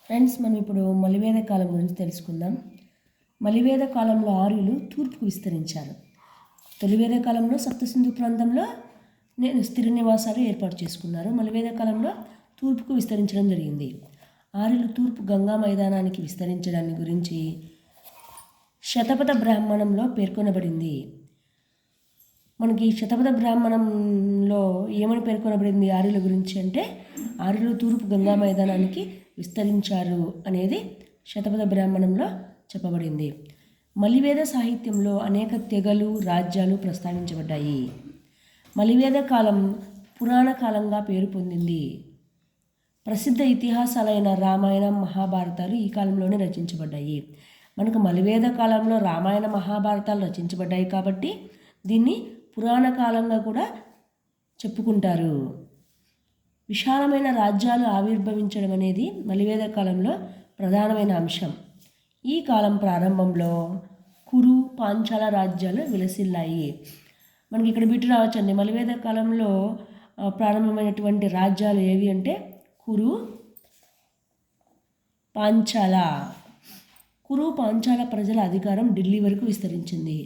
Friends, మనం ఇప్పుడు మలివేద కాలం గురించి తెలుసుకుందాం. మలివేద కాలంలో ఆర్యులు తూర్పుకు విస్తరించారు. తొలివేద కాలంలో సప్తసింధు ప్రాంతంలో స్థిర నివాసాలు ఏర్పాటు చేసుకున్నారు. మలివేద కాలంలో తూర్పుకు విస్తరించడం జరిగింది. ఆర్యులు తూర్పు గంగా మైదానానికి విస్తరించడాన్ని గురించి శతపథ బ్రాహ్మణంలో పేర్కొనబడింది. మనకి శతపథ బ్రాహ్మణంలో ఏమని పేర్కొనబడింది ఆర్యుల గురించి అంటే, ఆర్యులు తూర్పు గంగా మైదానానికి విస్తరించారు అనేది శతపథ బ్రాహ్మణంలో చెప్పబడింది. మలివేద సాహిత్యంలో అనేక తెగలు, రాజ్యాలు ప్రస్తావించబడ్డాయి. మలివేద కాలం పురాణ కాలంగా పేరు పొందింది. ప్రసిద్ధ ఇతిహాసాలైన రామాయణం, మహాభారతాలు ఈ కాలంలోనే రచించబడ్డాయి. మనకు మలివేద కాలంలో రామాయణ, మహాభారతాలు రచించబడ్డాయి కాబట్టి దీన్ని పురాణ కాలంగా కూడా చెప్పుకుంటారు. విశాలమైన రాజ్యాలు ఆవిర్భవించడం అనేది మలివేద కాలంలో ప్రధానమైన అంశం. ఈ కాలం ప్రారంభంలో కురు, పాంచాల రాజ్యాలు విలసిల్లాయి. మనకి ఇక్కడ బిట్టు రావచ్చండి. మలివేద కాలంలో ప్రారంభమైనటువంటి రాజ్యాలు ఏవి అంటే కురు, పాంచాల. కురు, పాంచాల ప్రజల అధికారం ఢిల్లీ వరకు విస్తరించింది.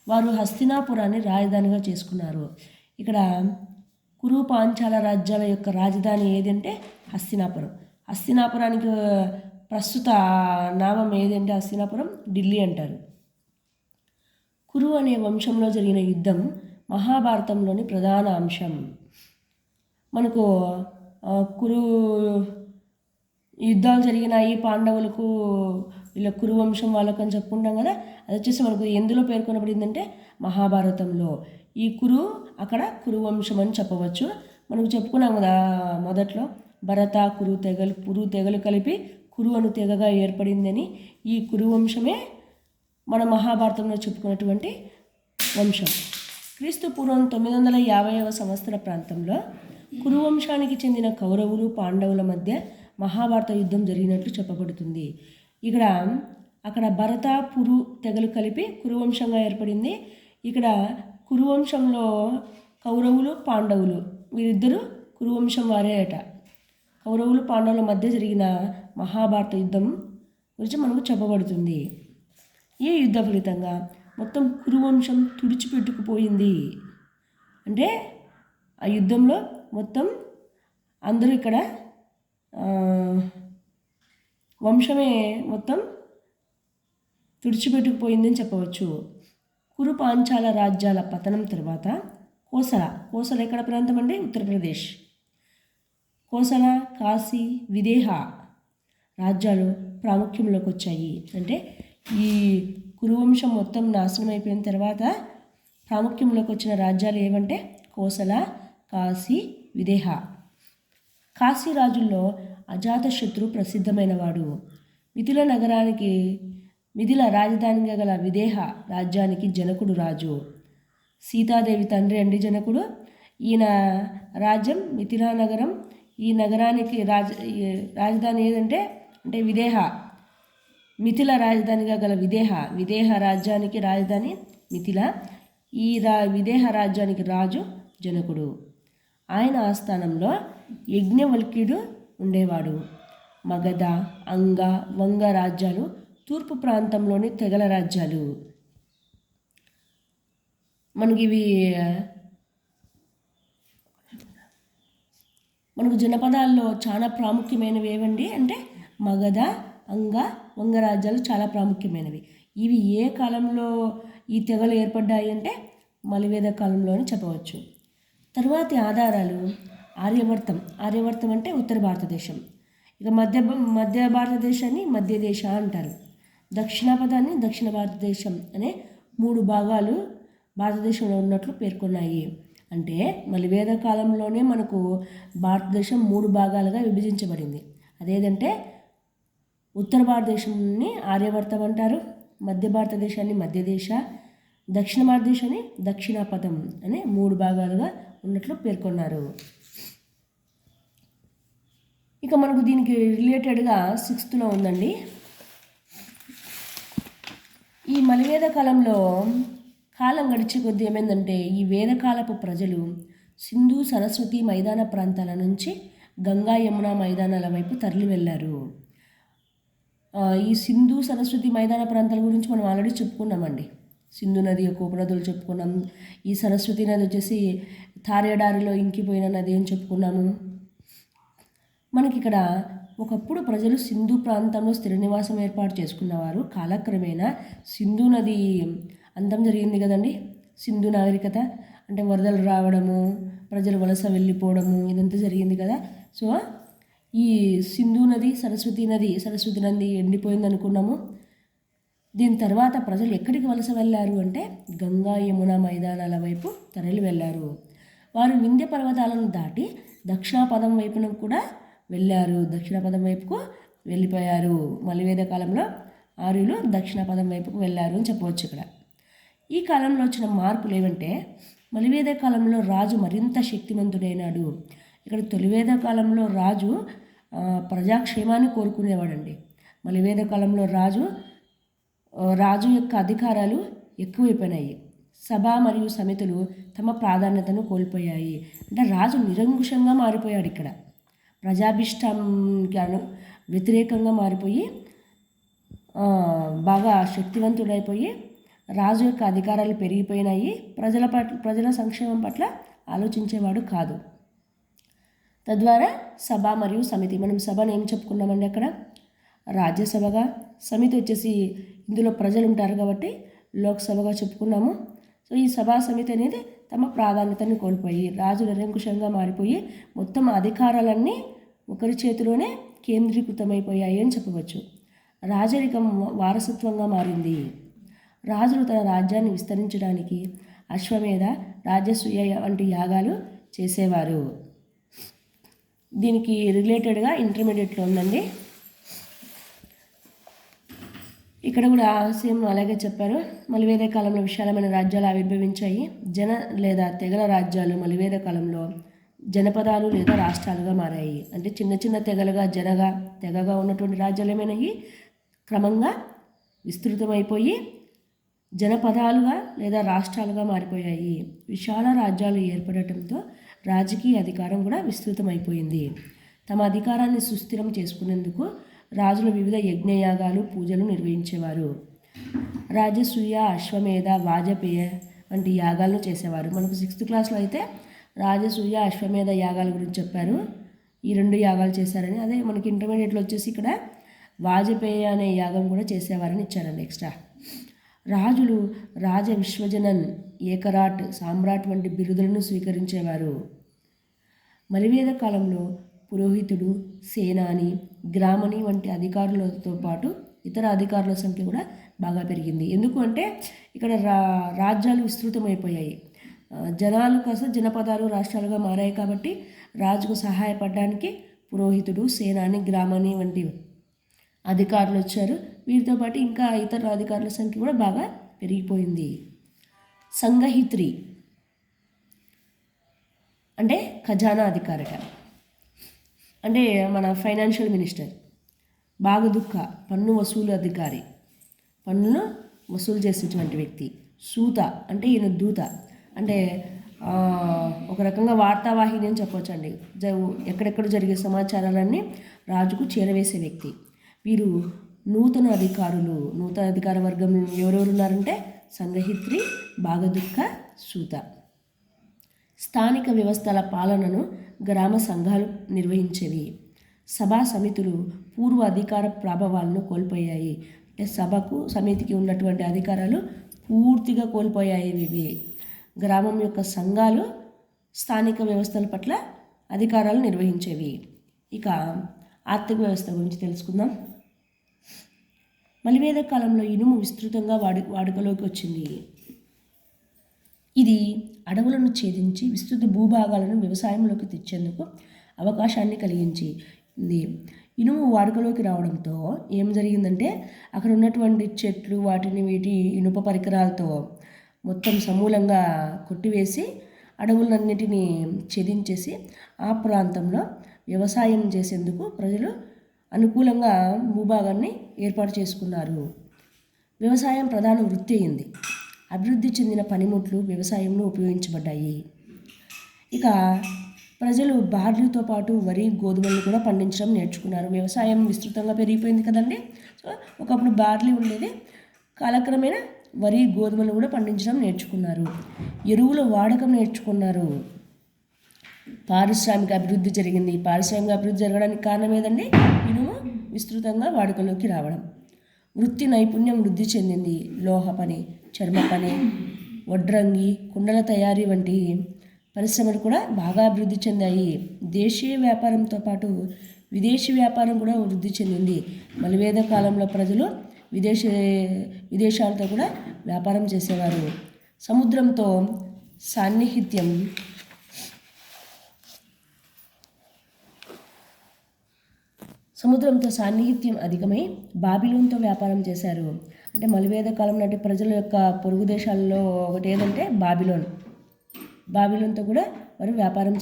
వారు హస్తినాపురాన్ని రాజధానిగా చేసుకున్నారు. ఇక్కడ కురు, పాంచాల రాజ్యాల యొక్క రాజధాని ఏదంటే హస్తినాపురం. హస్తినాపురానికి ప్రస్తుత నామం ఏదంటే హస్తినాపురం, ఢిల్లీ అంటారు. కురు అనే వంశంలో జరిగిన యుద్ధం మహాభారతంలోని ప్రధాన అంశం. మనకు కురు యుద్ధాలు జరిగినాయి, పాండవులకు వీళ్ళ కురు వంశం వాళ్ళకు అని చెప్పుకుంటాం కదా. అది వచ్చేసి మనకు ఎందులో పేర్కొనబడిందంటే మహాభారతంలో. ఈ కురు అక్కడ కురు వంశం అని చెప్పవచ్చు. మనకు చెప్పుకున్నాం కదా మొదట్లో, భరత కురు తెగలు కలిపి కురు అను తెగగా ఏర్పడిందని. ఈ కురు వంశమే మన మహాభారతంలో చెప్పుకున్నటువంటి వంశం. క్రీస్తు పూర్వం 950వ సంవత్సర ప్రాంతంలో కురు వంశానికి చెందిన కౌరవులు, పాండవుల మధ్య మహాభారత యుద్ధం జరిగినట్లు చెప్పబడుతుంది. అక్కడ భరత, పురు తెగలు కలిపి కురువంశంగా ఏర్పడింది. ఇక్కడ కురువంశంలో కౌరవులు, పాండవులు వీరిద్దరూ కురువంశం వారే అట. కౌరవులు, పాండవుల మధ్య జరిగిన మహాభారత యుద్ధం గురించి మనకు చెప్పబడుతుంది. ఈ యుద్ధ ఫలితంగా మొత్తం కురువంశం తుడిచిపెట్టుకుపోయింది. అంటే ఆ యుద్ధంలో మొత్తం అందరూ ఇక్కడ వంశమే మొత్తం తుడిచిపెట్టుకుపోయిందని చెప్పవచ్చు. కురు, పాంచాల రాజ్యాల పతనం తర్వాత కోసల ఎక్కడ ప్రాంతం అంటే ఉత్తరప్రదేశ్. కోసల, కాశీ, విదేహ రాజ్యాలు ప్రాముఖ్యంలోకి వచ్చాయి. అంటే ఈ కురువంశం మొత్తం నాశనం అయిపోయిన తర్వాత ప్రాముఖ్యంలోకి వచ్చిన రాజ్యాలు ఏవంటే కోసల, కాశీ, విదేహ. కాశీ రాజుల్లో అజాతశత్రు ప్రసిద్ధమైనవాడు. మిథిల రాజధానిగా గల విదేహ రాజ్యానికి జనకుడు రాజు. సీతాదేవి తండ్రి అండి జనకుడు. ఈయన రాజ్యం మిథిలా నగరం. ఈ నగరానికి రాజధాని ఏదంటే విదేహ. మిథిల రాజధానిగా గల విదేహ రాజ్యానికి రాజధాని మిథిల. ఈ విదేహ రాజ్యానికి రాజు జనకుడు. ఆయన ఆస్థానంలో యజ్ఞవల్క్యుడు ఉండేవాడు. మగధ, అంగ, వంగ రాజ్యాలు తూర్పు ప్రాంతంలోని తెగల రాజ్యాలు. మనకు జనపదాల్లో చాలా ప్రాముఖ్యమైనవి ఏవండి అంటే మగధ, అంగ, వంగ రాజ్యాలు చాలా ప్రాముఖ్యమైనవి. ఇవి ఏ కాలంలో ఈ తెగలు ఏర్పడ్డాయి అంటే మలివేద కాలంలోని చెప్పవచ్చు. తరువాతి ఆధారాలు ఆర్యవర్తం అంటే ఉత్తర భారతదేశం. ఇక మధ్య భారతదేశాన్ని మధ్య దేశ అంటారు. దక్షిణాపదాన్ని దక్షిణ భారతదేశం అనే 3 భాగాలు భారతదేశంలో ఉన్నట్లు పేర్కొన్నాయి. అంటే మలివేద కాలంలోనే మనకు భారతదేశం 3 భాగాలుగా విభజించబడింది. అదేంటంటే ఉత్తర భారతదేశాన్ని ఆర్యవర్తం అంటారు, మధ్య భారతదేశాన్ని మధ్యదేశ, దక్షిణ భారతదేశాన్ని దక్షిణాపదం అనే 3 భాగాలుగా ఉన్నట్లు పేర్కొన్నారు. ఇక మనకు దీనికి రిలేటెడ్గా 6th ఉందండి. ఈ మలివేద కాలంలో కాలం గడిచే కొద్దీ ఏమైందంటే ఈ వేదకాలపు ప్రజలు సింధు, సరస్వతి మైదాన ప్రాంతాల నుంచి గంగా, యమున మైదానాల వైపు తరలి వెళ్ళారు. ఈ సింధు సరస్వతి మైదాన ప్రాంతాల గురించి మనం ఆల్రెడీ చెప్పుకున్నామండి. సింధు నది యొక్క ఉపనదులు చెప్పుకున్నాం. ఈ సరస్వతి నది వచ్చేసి తారేడారిలో ఇంకిపోయిన నది అని చెప్పుకున్నాము. మనకి ఇక్కడ ఒకప్పుడు ప్రజలు సింధు ప్రాంతంలో స్థిర నివాసం ఏర్పాటు చేసుకున్నవారు. కాలక్రమేణా సింధు నది అంతం జరిగింది కదండి. సింధు నాగరికత అంటే వరదలు రావడము, ప్రజలు వలస వెళ్ళిపోవడము, ఇదంతా జరిగింది కదా. సో ఈ సింధు నది సరస్వతి నది ఎండిపోయింది అనుకున్నాము. దీని తర్వాత ప్రజలు ఎక్కడికి వలస వెళ్ళారు అంటే గంగా యమున మైదానాల వైపు తరలి వెళ్ళారు. వారు వింధ్య పర్వతాలను దాటి దక్షిణాపథం వైపున కూడా వెళ్ళారు. దక్షిణాపథం వైపుకు వెళ్ళిపోయారు. మలివేద కాలంలో ఆర్యులు దక్షిణాపథం వైపుకు వెళ్ళారు అని చెప్పవచ్చు. ఇక్కడ ఈ కాలంలో వచ్చిన మార్పులు ఏమంటే మలివేద కాలంలో రాజు మరింత శక్తివంతుడైనాడు. ఇక్కడ తొలివేద కాలంలో రాజు ప్రజాక్షేమాన్ని కోరుకునేవాడండి. మలివేద కాలంలో రాజు యొక్క అధికారాలు ఎక్కువైపోయినాయి. సభ మరియు సమితులు తమ ప్రాధాన్యతను కోల్పోయాయి. అంటే రాజు నిరంకుశంగా మారిపోయాడు. ఇక్కడ ప్రజాభిష్టానికి వ్యతిరేకంగా మారిపోయి బాగా శక్తివంతుడైపోయి రాజు యొక్క అధికారాలు పెరిగిపోయినాయి. ప్రజల సంక్షేమం పట్ల ఆలోచించేవాడు కాదు. తద్వారా సభ మరియు సమితి, మనం సభను ఏం చెప్పుకున్నామండి అక్కడ రాజ్యసభగా, సమితి వచ్చేసి ఇందులో ప్రజలు ఉంటారు కాబట్టి లోక్సభగా చెప్పుకున్నాము. సో ఈ సభా సమితి అనేది తమ ప్రాధాన్యతను కోల్పోయి రాజు నిరంకుశంగా మారిపోయి మొత్తం అధికారాలన్నీ ఒకరి చేతిలోనే కేంద్రీకృతమైపోయాయి అని చెప్పవచ్చు. రాజరికం వారసత్వంగా మారింది. రాజులు తన రాజ్యాన్ని విస్తరించడానికి అశ్వమేధ, రాజసూయ వంటి యాగాలు చేసేవారు. దీనికి రిలేటెడ్గా ఇంటర్మీడియట్లో ఉందండి. ఇక్కడ కూడా సేమ్ అలాగే చెప్పారు. మలివేద కాలంలో విశాలమైన రాజ్యాలు ఆవిర్భవించాయి. జన లేదా తెగల రాజ్యాలు మలివేద కాలంలో జనపదాలు లేదా రాష్ట్రాలుగా మారాయి. అంటే చిన్న చిన్న తెగలుగా తెగగా ఉన్నటువంటి రాజ్యాలు ఏమైనాయి క్రమంగా విస్తృతమైపోయి జనపదాలుగా లేదా రాష్ట్రాలుగా మారిపోయాయి. విశాల రాజ్యాలు ఏర్పడటంతో రాజకీయ అధికారం కూడా విస్తృతమైపోయింది. తమ అధికారాన్ని సుస్థిరం చేసుకునేందుకు రాజులు వివిధ యజ్ఞయాగాలు, పూజలు నిర్వహించేవారు. రాజసూయ, అశ్వమేధ, వాజపేయ వంటి యాగాలను చేసేవారు. మనకు 6th క్లాస్లో అయితే రాజసూయ, అశ్వమేధ యాగాల గురించి చెప్పారు. ఈ 2 యాగాలు చేశారని. అదే మనకి ఇంటర్మీడియట్లో వచ్చేసి ఇక్కడ వాజపేయ అనే యాగం కూడా చేసేవారని ఇచ్చారండి ఎక్స్ట్రా. రాజులు రాజ విశ్వజనన్, ఏకరాట్, సామ్రాట్ వంటి బిరుదులను స్వీకరించేవారు. మలివేద కాలంలో పురోహితుడు, సేనాని, గ్రామణి వంటి అధికారులతో పాటు ఇతర అధికారుల సంఖ్య కూడా బాగా పెరిగింది. ఎందుకు అంటే ఇక్కడ రాజ్యాలు విస్తృతమైపోయాయి. జనాలు కాస్త జనపదాలు, రాష్ట్రాలుగా మారాయి కాబట్టి రాజుకు సహాయపడడానికి పురోహితుడు, సేనాని, గ్రామణి వంటి అధికారులు వచ్చారు. వీరితో పాటు ఇంకా ఇతర అధికారుల సంఖ్య కూడా బాగా పెరిగిపోయింది. సంగహిత్రి అంటే ఖజానా అధికారట, అంటే మన ఫైనాన్షియల్ మినిస్టర్. బాగదుక్క పన్ను వసూలు అధికారి, పన్నును వసూలు చేసేటువంటి వ్యక్తి. సూత అంటే ఈయన దూత, అంటే ఒక రకంగా వార్తావాహిని అని చెప్పవచ్చండి. ఎక్కడెక్కడ జరిగే సమాచారాలన్నీ రాజుకు చేరవేసే వ్యక్తి. వీరు నూతన అధికార వర్గం ఎవరెవరు ఉన్నారంటే సంగహిత్రి, బాగదుక్క, సూత. స్థానిక వ్యవస్థల పాలనను గ్రామ సంఘాలు నిర్వహించేవి. సభా సమితులు పూర్వ అధికార ప్రభావాలను కోల్పోయాయి. అంటే సభకు, సమితికి ఉన్నటువంటి అధికారాలు పూర్తిగా కోల్పోయాయి. ఇవి గ్రామం యొక్క సంఘాలు స్థానిక వ్యవస్థల పట్ల అధికారాలు నిర్వహించేవి. ఇక ఆర్థిక వ్యవస్థ గురించి తెలుసుకుందాం. మలివేద కాలంలో ఇనుము విస్తృతంగా వాడుకలోకి వచ్చింది. ఇది అడవులను ఛేదించి విస్తృత భూభాగాలను వ్యవసాయంలోకి తెచ్చేందుకు అవకాశాన్ని కలిగించింది. ఇనుము వాడుకలోకి రావడంతో ఏం జరిగిందంటే అక్కడ ఉన్నటువంటి చెట్లు, వీటి ఇనుప పరికరాలతో మొత్తం సమూలంగా కొట్టివేసి అడవులన్నిటినీ ఛేదించేసి ఆ ప్రాంతంలో వ్యవసాయం చేసేందుకు ప్రజలు అనుకూలంగా భూభాగాన్ని ఏర్పాటు చేసుకున్నారు. వ్యవసాయం ప్రధాన వృత్తి అయింది. అభివృద్ధి చెందిన పనిముట్లు వ్యవసాయంలో ఉపయోగించబడ్డాయి. ఇక ప్రజలు బార్లీతో పాటు వరి గోధుమలు కూడా పండించడం నేర్చుకున్నారు. వ్యవసాయం విస్తృతంగా పెరిగిపోయింది కదండి. సో ఒకప్పుడు బార్లీ ఉండేది, కాలక్రమేణా వరి గోధుమలు కూడా పండించడం నేర్చుకున్నారు. ఎరువుల వాడకం నేర్చుకున్నారు. పారిశ్రామిక అభివృద్ధి జరిగింది. పారిశ్రామిక అభివృద్ధి జరగడానికి కారణం ఏదండి? ఇనుము విస్తృతంగా వాడుకలోకి రావడం. వృత్తి నైపుణ్యం వృద్ధి చెందింది. లోహ పని, చర్మ పని, వడ్రంగి, కుండల తయారీ వంటి పరిశ్రమలు కూడా బాగా అభివృద్ధి చెందాయి. దేశీయ వ్యాపారంతో పాటు విదేశీ వ్యాపారం కూడా వృద్ధి చెందింది. మలివేద కాలంలో ప్రజలు విదేశాలతో కూడా వ్యాపారం చేసేవారు. సముద్రంతో సాన్నిహిత్యం అధికమై బాబిలోన్తో వ్యాపారం చేశారు. అంటే మలివేద కాలం నాటి ప్రజల యొక్క పొరుగు దేశాల్లో ఒకటి ఏదంటే బాబిలోన్తో కూడా వారు వ్యాపారం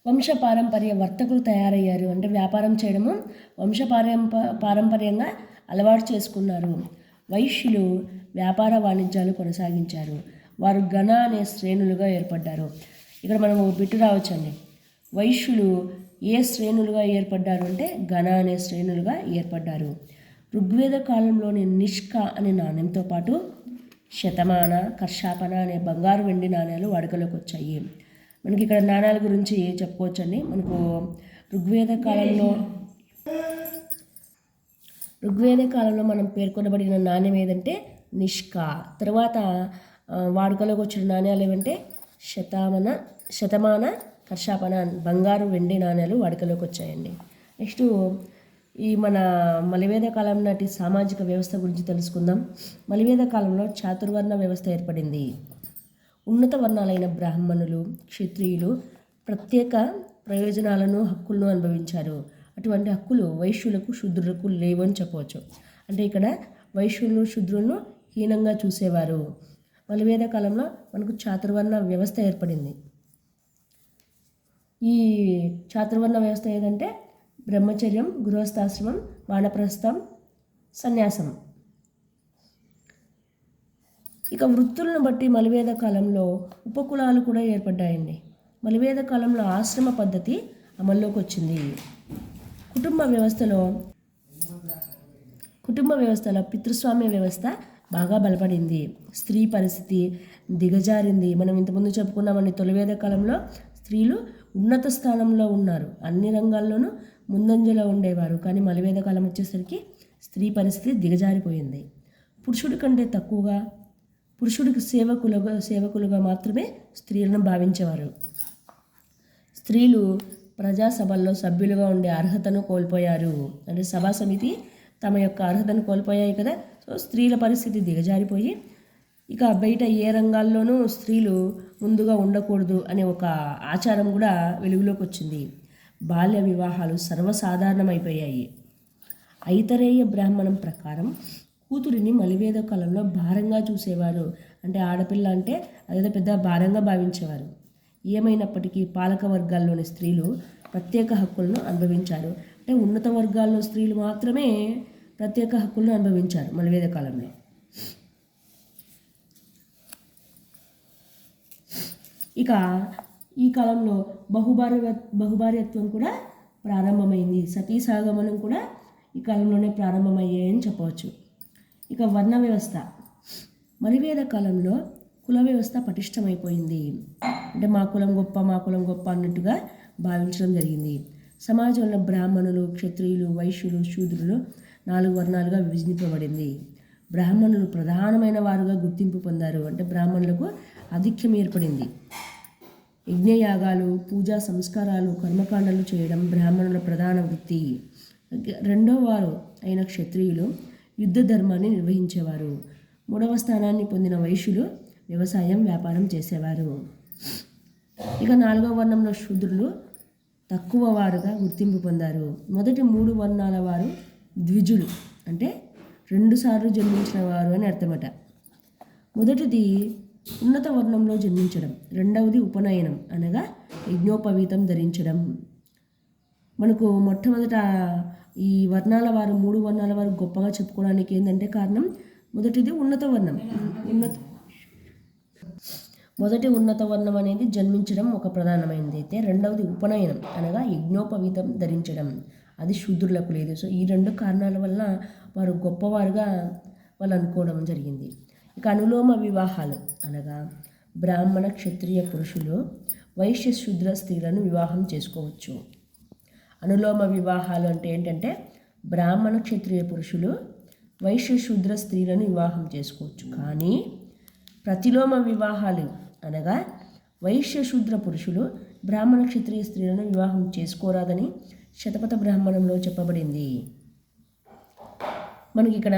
వంశపారంపర్య వర్తకులు తయారయ్యారు. అంటే వ్యాపారం చేయడము పారంపర్యంగా అలవాటు చేసుకున్నారు. వైశ్యులు వ్యాపార వాణిజ్యాలు కొనసాగించారు. వారు గణ అనే శ్రేణులుగా ఏర్పడ్డారు. ఇక్కడ మనం బిట్టు రావచ్చండి. వైశ్యులు ఏ శ్రేణులుగా ఏర్పడ్డారు అంటే గణ అనే శ్రేణులుగా ఏర్పడ్డారు. ఋగ్వేద కాలంలోని నిష్క అనే నాణ్యంతో పాటు శతమాన, కర్షాపన అనే బంగారు వెండి నాణ్యాలు వాడుకలోకి వచ్చాయి. మనకి ఇక్కడ నాణ్యాల గురించి చెప్పుకోవచ్చండి. మనకు ఋగ్వేద కాలంలో మనం పేర్కొనబడిన నాణ్యం ఏదంటే నిష్క. తర్వాత వాడుకలోకి వచ్చిన నాణ్యాలు ఏమంటే శతమాన, కర్షాపన బంగారు వెండి నాణ్యాలు వాడుకలోకి వచ్చాయండి. నెక్స్ట్ ఈ మన మలివేద కాలం నాటి సామాజిక వ్యవస్థ గురించి తెలుసుకుందాం. మలివేద కాలంలో చాతుర్వర్ణ వ్యవస్థ ఏర్పడింది. ఉన్నత వర్ణాలైన బ్రాహ్మణులు, క్షత్రియులు ప్రత్యేక ప్రయోజనాలను, హక్కులను అనుభవించారు. అటువంటి హక్కులు వైశ్యులకు, శూద్రులకు లేవు అని చెప్పవచ్చు. అంటే ఇక్కడ వైశ్యులను, శూద్రులను హీనంగా చూసేవారు. మలివేద కాలంలో మనకు చాతుర్వర్ణ వ్యవస్థ ఏర్పడింది. ఈ చాతుర్వర్ణ వ్యవస్థ ఏదంటే బ్రహ్మచర్యం, గృహస్థాశ్రమం, వానప్రస్థం, సన్యాసం. ఇక వృత్తులను బట్టి మలివేద కాలంలో ఉపకులాలు కూడా ఏర్పడ్డాయండి. మలివేద కాలంలో ఆశ్రమ పద్ధతి అమల్లోకి వచ్చింది. కుటుంబ వ్యవస్థలో పితృస్వామ్య వ్యవస్థ బాగా బలపడింది. స్త్రీ పరిస్థితి దిగజారింది. మనం ఇంతకుముందు చెప్పుకున్నామని తొలివేద కాలంలో స్త్రీలు ఉన్నత స్థానంలో ఉన్నారు. అన్ని రంగాల్లోనూ ముందంజలో ఉండేవారు. కానీ మలివేద కాలం వచ్చేసరికి స్త్రీ పరిస్థితి దిగజారిపోయింది. పురుషుడి కంటే తక్కువగా, పురుషుడికి సేవకులుగా మాత్రమే స్త్రీలను భావించేవారు. స్త్రీలు ప్రజాసభల్లో సభ్యులుగా ఉండే అర్హతను కోల్పోయారు. అంటే సభా సమితి తమ యొక్క అర్హతను కోల్పోయాయి కదా. సో స్త్రీల పరిస్థితి దిగజారిపోయి ఇక బయట ఏ రంగాల్లోనూ స్త్రీలు ముందుగా ఉండకూడదు అనే ఒక ఆచారం కూడా వెలుగులోకి వచ్చింది. బాల్య వివాహాలు సర్వసాధారణమైపోయాయి. ఐతరేయ బ్రాహ్మణం ప్రకారం కూతురిని మలివేద కాలంలో భారంగా చూసేవారు. అంటే ఆడపిల్ల అంటే అదేదో పెద్ద భారంగా భావించేవారు. ఏమైనప్పటికీ పాలక వర్గాల్లోని స్త్రీలు ప్రత్యేక హక్కులను అనుభవించారు. అంటే ఉన్నత వర్గాల్లో స్త్రీలు మాత్రమే ప్రత్యేక హక్కులను అనుభవించారు మలివేద కాలంలో. ఇక ఈ కాలంలో బహుభార్యత్వం కూడా ప్రారంభమైంది. సతీ సహగమనం కూడా ఈ కాలంలోనే ప్రారంభమయ్యాయని చెప్పవచ్చు. ఇక వర్ణ వ్యవస్థ మలివేద కాలంలో కుల వ్యవస్థ పటిష్టమైపోయింది. అంటే మా కులం గొప్ప అన్నట్టుగా భావించడం జరిగింది. సమాజంలో బ్రాహ్మణులు, క్షత్రియులు, వైశ్యులు, శూద్రులు 4 వర్ణాలుగా విభజింపబడింది. బ్రాహ్మణులు ప్రధానమైన వారుగా గుర్తింపు పొందారు. అంటే బ్రాహ్మణులకు ఆధిక్యం ఏర్పడింది. యజ్ఞయాగాలు, పూజా సంస్కారాలు, కర్మకాండలు చేయడం బ్రాహ్మణుల ప్రధాన వృత్తి. రెండవ వారు అయిన క్షత్రియులు యుద్ధ ధర్మాన్ని నిర్వహించేవారు. 3వ స్థానాన్ని పొందిన వైశ్యులు వ్యవసాయం, వ్యాపారం చేసేవారు. ఇక 4వ వర్ణంలో శూద్రులు తక్కువ వారుగా గుర్తింపు పొందారు. మొదటి 3 వర్ణాల వారు ద్విజులు, అంటే 2 సార్లు జన్మించిన వారు అని అర్థమట. మొదటిది ఉన్నత వర్ణంలో జన్మించడం, రెండవది ఉపనయనం అనగా యజ్ఞోపవీతం ధరించడం. మనకు మొట్టమొదట ఈ వర్ణాల వారు 3 వర్ణాల వారు గొప్పగా చెప్పుకోవడానికి ఏంటంటే కారణం, మొదటిది ఉన్నత వర్ణం. మొదటి ఉన్నత వర్ణం అనేది జన్మించడం ఒక ప్రధానమైనది అయితే, రెండవది ఉపనయనం అనగా యజ్ఞోపవీతం ధరించడం, అది శూద్రులకు లేదు. సో ఈ రెండు కారణాల వల్ల వారు గొప్పవారుగా వాళ్ళు అనుకోవడం జరిగింది. ఇక అనులోమ వివాహాలు అనగా బ్రాహ్మణ క్షత్రియ పురుషులు వైశ్య శూద్ర స్త్రీలను వివాహం చేసుకోవచ్చు. అనులోమ వివాహాలు అంటే ఏంటంటే బ్రాహ్మణ క్షత్రియ పురుషులు వైశ్య శూద్ర స్త్రీలను వివాహం చేసుకోవచ్చు. కానీ ప్రతిలోమ వివాహాలు అనగా వైశ్య శూద్ర పురుషులు బ్రాహ్మణ క్షత్రియ స్త్రీలను వివాహం చేసుకోరాదని శతపథ బ్రాహ్మణంలో చెప్పబడింది. మనకి ఇక్కడ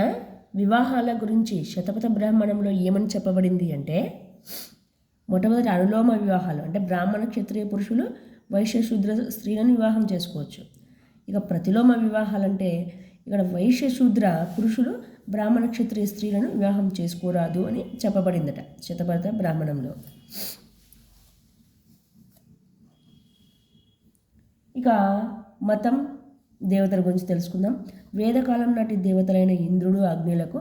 వివాహాల గురించి శతపథ బ్రాహ్మణంలో ఏమని చెప్పబడింది అంటే, మొట్టమొదటి అనులోమ వివాహాలు అంటే బ్రాహ్మణ క్షత్రియ పురుషులు వైశ్య శూద్ర స్త్రీలను వివాహం చేసుకోవచ్చు. ఇక ప్రతిలోమ వివాహాలంటే ఇక్కడ వైశ్య శూద్ర పురుషులు బ్రాహ్మణ క్షత్రియ స్త్రీలను వివాహం చేసుకోరాదు అని చెప్పబడిందట శతపథ బ్రాహ్మణంలో. ఇక మతం దేవతల గురించి తెలుసుకుందాం. వేదకాలం నాటి దేవతలైన ఇంద్రుడు అగ్నిలకు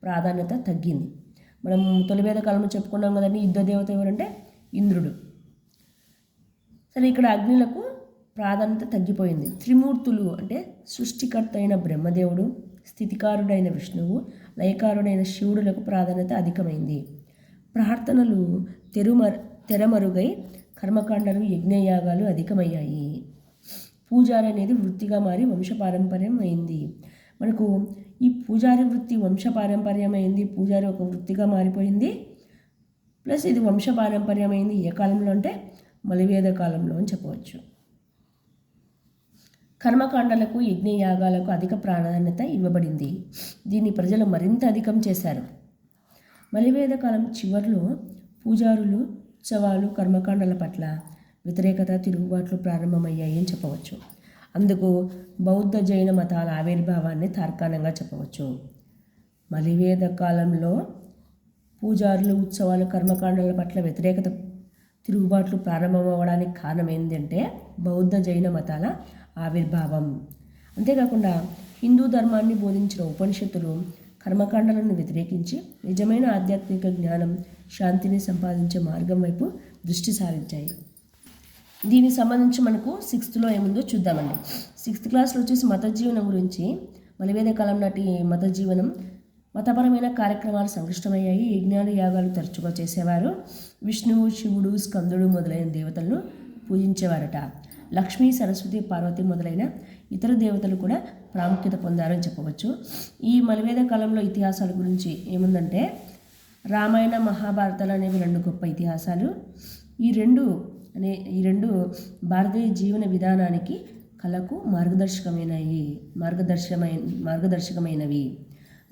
ప్రాధాన్యత తగ్గింది. మనం తొలి వేదకాలంలో చెప్పుకున్నాం కదండి, యుద్ధ దేవత ఎవరంటే ఇంద్రుడు. సరే, ఇక్కడ అగ్నిలకు ప్రాధాన్యత తగ్గిపోయింది. త్రిమూర్తులు అంటే సృష్టికర్త అయిన బ్రహ్మదేవుడు, స్థితికారుడైన విష్ణువు, లయకారుడైన శివుడులకు ప్రాధాన్యత అధికమైంది. ప్రార్థనలు తెరమరుగై కర్మకాండలు యజ్ఞయాగాలు అధికమయ్యాయి. పూజారి అనేది వృత్తిగా మారి వంశపారంపర్యం అయింది. మనకు ఈ పూజారి వృత్తి వంశపారంపర్యమైంది, పూజారి ఒక వృత్తిగా మారిపోయింది, ప్లస్ ఇది వంశపారంపర్యమైంది. ఏ కాలంలో అంటే మలివేద కాలంలో అని చెప్పవచ్చు. కర్మకాండలకు యజ్ఞయాగాలకు అధిక ప్రాధాన్యత ఇవ్వబడింది. దీన్ని ప్రజలు మరింత అధికం చేశారు. మలివేద కాలం చివరిలో పూజారులు ఉత్సవాలు కర్మకాండల పట్ల వ్యతిరేకత తిరుగుబాట్లు ప్రారంభమయ్యాయి అని చెప్పవచ్చు. అందుకు బౌద్ధ జైన మతాల ఆవిర్భావాన్ని తార్కాణంగా చెప్పవచ్చు. మలివేద కాలంలో పూజారులు ఉత్సవాలు కర్మకాండల పట్ల వ్యతిరేకత తిరుగుబాట్లు ప్రారంభమవడానికి కారణం ఏంటంటే బౌద్ధ జైన మతాల ఆవిర్భావం. అంతేకాకుండా హిందూ ధర్మాన్ని బోధించిన ఉపనిషత్తులు కర్మకాండలను వ్యతిరేకించి నిజమైన ఆధ్యాత్మిక జ్ఞానం, శాంతిని సంపాదించే మార్గం వైపు దృష్టి సారించాయి. దీనికి సంబంధించి మనకు 6th ఏముందో చూద్దామండి. 6th క్లాస్లో వచ్చేసి మత జీవనం గురించి, మలివేద కాలం నాటి మత జీవనం, మతపరమైన కార్యక్రమాలు సంక్లిష్టమయ్యాయి. యజ్ఞాలు యాగాలు తరచుగా చేసేవారు. విష్ణువు, శివుడు, స్కందుడు మొదలైన దేవతలను పూజించేవారట. లక్ష్మీ, సరస్వతి, పార్వతి మొదలైన ఇతర దేవతలు కూడా ప్రాముఖ్యత పొందారని చెప్పవచ్చు. ఈ మలివేద కాలంలో ఇతిహాసాల గురించి ఏముందంటే, రామాయణ మహాభారతాలు అనేవి 2 గొప్ప ఇతిహాసాలు. ఈ రెండు భారతీయ జీవన విధానానికి, కళకు మార్గదర్శకమైనవి.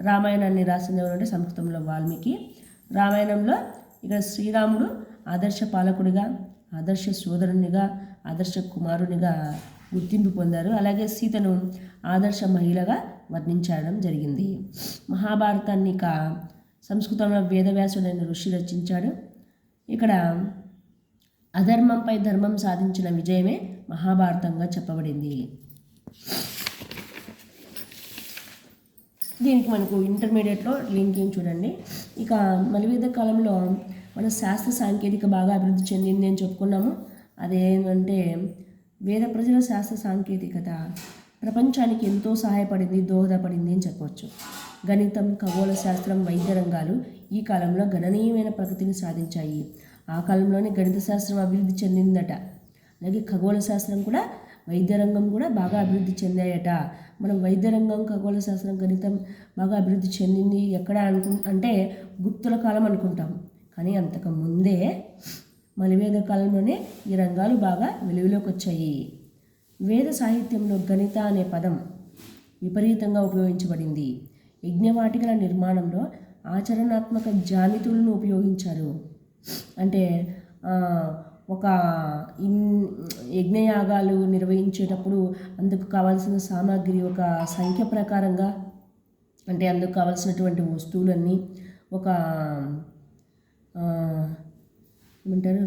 రామాయణాన్ని రాసింది ఎవరంటే సంస్కృతంలో వాల్మీకి. రామాయణంలో ఇక్కడ శ్రీరాముడు ఆదర్శ పాలకుడిగా, ఆదర్శ సోదరునిగా, ఆదర్శ కుమారునిగా గుర్తింపు పొందారు. అలాగే సీతను ఆదర్శ మహిళగా వర్ణించడం జరిగింది. మహాభారతాన్ని సంస్కృతంలో వేదవ్యాసుడైన ఋషి రచించాడు. ఇక్కడ అధర్మంపై ధర్మం సాధించిన విజయమే మహాభారతంగా చెప్పబడింది. దీనికి మనకు ఇంటర్మీడియట్లో లింకింగ్ చూడండి. ఇక మలివేద కాలంలో మన శాస్త్ర సాంకేతిక బాగా అభివృద్ధి చెందింది అని చెప్పుకున్నాము. అదేంటంటే వేద ప్రజల శాస్త్ర సాంకేతికత ప్రపంచానికి ఎంతో సహాయపడింది, దోహదపడింది అని చెప్పవచ్చు. గణితం, ఖగోళ శాస్త్రం, వైద్య రంగాలు ఈ కాలంలో గణనీయమైన ప్రగతిని సాధించాయి. ఆ కాలంలోనే గణిత శాస్త్రం అభివృద్ధి చెందిందట. అలాగే ఖగోళ శాస్త్రం కూడా, వైద్య రంగం కూడా బాగా అభివృద్ధి చెందాయట. మనం వైద్య రంగం, ఖగోళ శాస్త్రం, గణితం బాగా అభివృద్ధి చెందింది ఎక్కడ అంటే గుప్తుల కాలం అనుకుంటాం. కానీ అంతకు ముందే మలివేద కాలంలోనే ఈ రంగాలు బాగా వెలుగులోకి వచ్చాయి. వేద సాహిత్యంలో గణిత అనే పదం విపరీతంగా ఉపయోగించబడింది. యజ్ఞవాటికల నిర్మాణంలో ఆచరణాత్మక జ్యామితులను ఉపయోగించారు. అంటే ఒక యజ్ఞయాగాలు నిర్వహించేటప్పుడు అందుకు కావాల్సిన సామాగ్రి ఒక సంఖ్య ప్రకారంగా, అంటే అందుకు కావాల్సినటువంటి వస్తువులన్నీ ఒక ఏమంటారు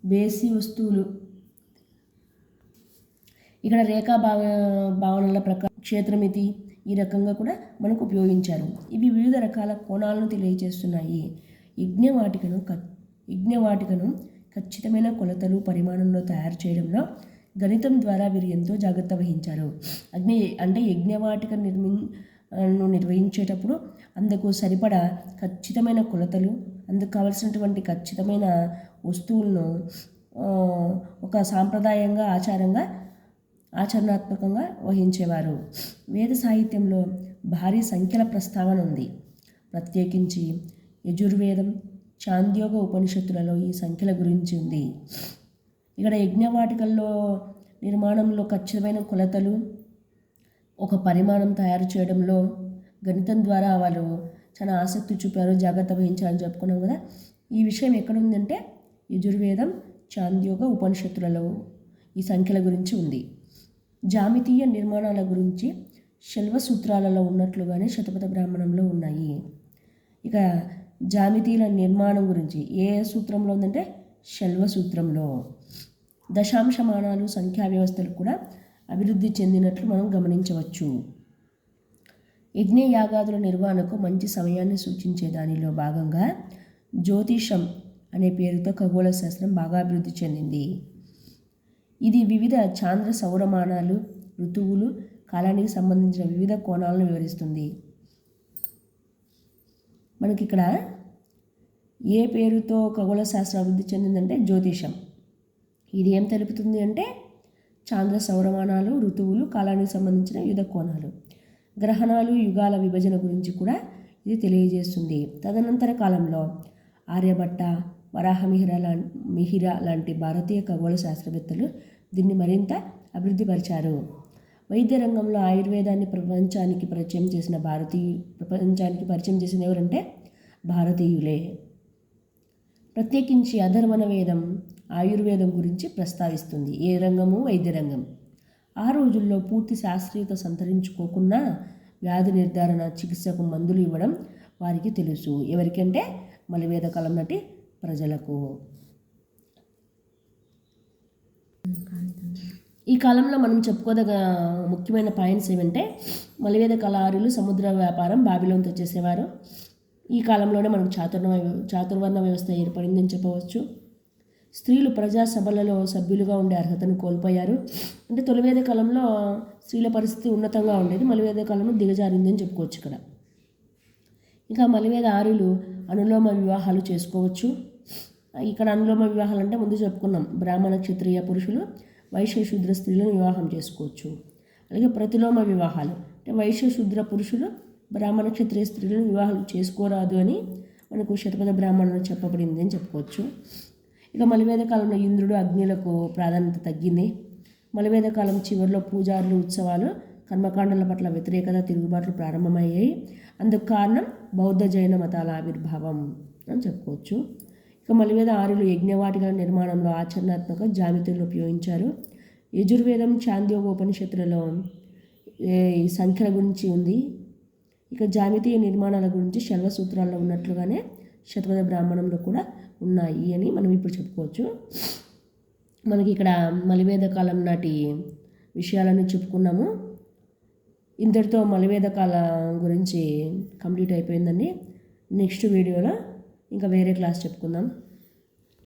బేసి వస్తువులు, ఇక్కడ రేఖా భావనల ప్రకారం క్షేత్రమితి ఈ రకంగా కూడా మనకు ఉపయోగించారు. ఇవి వివిధ రకాల కోణాలను తెలియజేస్తున్నాయి. యజ్ఞవాటికను ఖచ్చితమైన కొలతలు పరిమాణంలో తయారు చేయడంలో గణితం ద్వారా వీరు ఎంతో జాగ్రత్త వహించారు. యజ్ఞవాటిక నిర్వహించేటప్పుడు అందుకు సరిపడా ఖచ్చితమైన కొలతలు, అందుకు కావలసినటువంటి ఖచ్చితమైన వస్తువులను ఒక సాంప్రదాయంగా ఆచరణాత్మకంగా వహించేవారు. వేద సాహిత్యంలో భారీ సంఖ్యల ప్రస్తావన ఉంది. ప్రత్యేకించి యజుర్వేదం, చాంద్యోగ ఉపనిషత్తులలో ఈ సంఖ్యల గురించి ఉంది. ఇక్కడ యజ్ఞవాటికల్లో నిర్మాణంలో ఖచ్చితమైన కొలతలు, ఒక పరిమాణం తయారు చేయడంలో గణితం ద్వారా వాళ్ళు చాలా ఆసక్తి చూపారు, జాగ్రత్త వహించారని చెప్పుకున్నాం కదా. ఈ విషయం ఎక్కడుందంటే యజుర్వేదం, చాంద్యోగ ఉపనిషత్తులలో ఈ సంఖ్యల గురించి ఉంది. జామితీయ నిర్మాణాల గురించి శల్వ సూత్రాలలో ఉన్నట్లుగానే శతపథ బ్రాహ్మణంలో ఉన్నాయి. ఇక జామితీయుల నిర్మాణం గురించి ఏ సూత్రంలో ఉందంటే శల్వ సూత్రంలో. దశాంశమానాలు, సంఖ్యా వ్యవస్థలు కూడా అభివృద్ధి చెందినట్లు మనం గమనించవచ్చు. యజ్ఞయాగాదుల నిర్వహణకు మంచి సమయాన్ని సూచించే దానిలో భాగంగా జ్యోతిషం అనే పేరుతో ఖగోళ శాస్త్రం బాగా అభివృద్ధి చెందింది. ఇది వివిధ చాంద్ర సౌరమానాలు, ఋతువులు, కాలానికి సంబంధించిన వివిధ కోణాలను వివరిస్తుంది. మనకి ఇక్కడ ఏ పేరుతో ఖగోళ శాస్త్రం అభివృద్ధి చెందిందంటే జ్యోతిషం. ఇది ఏం తెలుపుతుంది అంటే చాంద్ర సౌరమానాలు, ఋతువులు, కాలానికి సంబంధించిన వివిధ కోణాలు. గ్రహణాలు, యుగాల విభజన గురించి కూడా ఇది తెలియజేస్తుంది. తదనంతర కాలంలో ఆర్యభట్ట, మిహిరా లాంటి భారతీయ ఖగోళ శాస్త్రవేత్తలు దీన్ని మరింత అభివృద్ధి పరిచారు. వైద్య రంగంలో ఆయుర్వేదాన్ని ప్రపంచానికి పరిచయం చేసిన ఎవరంటే భారతీయులే. ప్రత్యేకించి అధర్వణ వేదం ఆయుర్వేదం గురించి ప్రస్తావిస్తుంది. ఏ రంగము? వైద్య రంగం. ఆ రోజుల్లో పూర్తి శాస్త్రీయత సంతరించుకోకుండా వ్యాధి నిర్ధారణ, చికిత్సకు మందులు ఇవ్వడం వారికి తెలుసు. ఎవరికంటే మలివేద కాలం నాటి ప్రజలకు. ఈ కాలంలో మనం చెప్పుకోదగ్గ ముఖ్యమైన పాయింట్స్ ఏమంటే మలివేద కళారులు సముద్ర వ్యాపారం బాబిలోన్తో చేసేవారు. ఈ కాలంలోనే మనకు చాతుర్వర్ణ వ్యవస్థ ఏర్పడిందని చెప్పవచ్చు. స్త్రీలు ప్రజాసభలలో సభ్యులుగా ఉండే అర్హతను కోల్పోయారు. అంటే తొలివేద కాలంలో స్త్రీల పరిస్థితి ఉన్నతంగా ఉండేది, మలివేద కాలంలో దిగజారిందని చెప్పుకోవచ్చు. ఇంకా మలివేద ఆర్యులు అనులోమ వివాహాలు చేసుకోవచ్చు. ఇక్కడ అనులోమ వివాహాలు అంటే ముందు చెప్పుకున్నాం, బ్రాహ్మణ క్షత్రియ పురుషులు వైశ్య శూద్ర స్త్రీలను వివాహం చేసుకోవచ్చు. అలాగే ప్రతిలోమ వివాహాలు అంటే వైశ్య శూద్ర పురుషులు బ్రాహ్మణ క్షత్రియ స్త్రీలను వివాహాలు చేసుకోరాదు అని మనకు శతపథ బ్రాహ్మణులు చెప్పబడింది అని చెప్పుకోవచ్చు. ఇక మలివేద కాలంలో ఇంద్రుడు, అగ్నిలకు ప్రాధాన్యత తగ్గింది. మలివేద కాలం చివరిలో పూజారులు, ఉత్సవాలు, కర్మకాండల పట్ల వ్యతిరేకత, తిరుగుబాట్లు ప్రారంభమయ్యాయి. అందుకు కారణం బౌద్ధ జైన మతాల ఆవిర్భావం అని చెప్పుకోవచ్చు. ఇక మలివేద ఆర్యులు యజ్ఞవాటికల నిర్మాణంలో ఆచరణాత్మక జామితులను ఉపయోగించారు. యజుర్వేదం, చాంద్యోగ ఉపనిషత్తులలో ఈ సంఖ్యల గురించి ఉంది. ఇక జామితీయ నిర్మాణాల గురించి శల్వ సూత్రాల్లో ఉన్నట్లుగానే శతపథ బ్రాహ్మణంలో కూడా ఉన్నాయి అని మనం ఇప్పుడు చెప్పుకోవచ్చు. మనకి ఇక్కడ మలివేద కాలం నాటి విషయాలను చెప్పుకున్నాము. ఇంతటితో మలివేద కాలం గురించి కంప్లీట్ అయిపోయిందండి. నెక్స్ట్ వీడియోలో ఇంకా వేరే క్లాస్ చెప్పుకుందాం.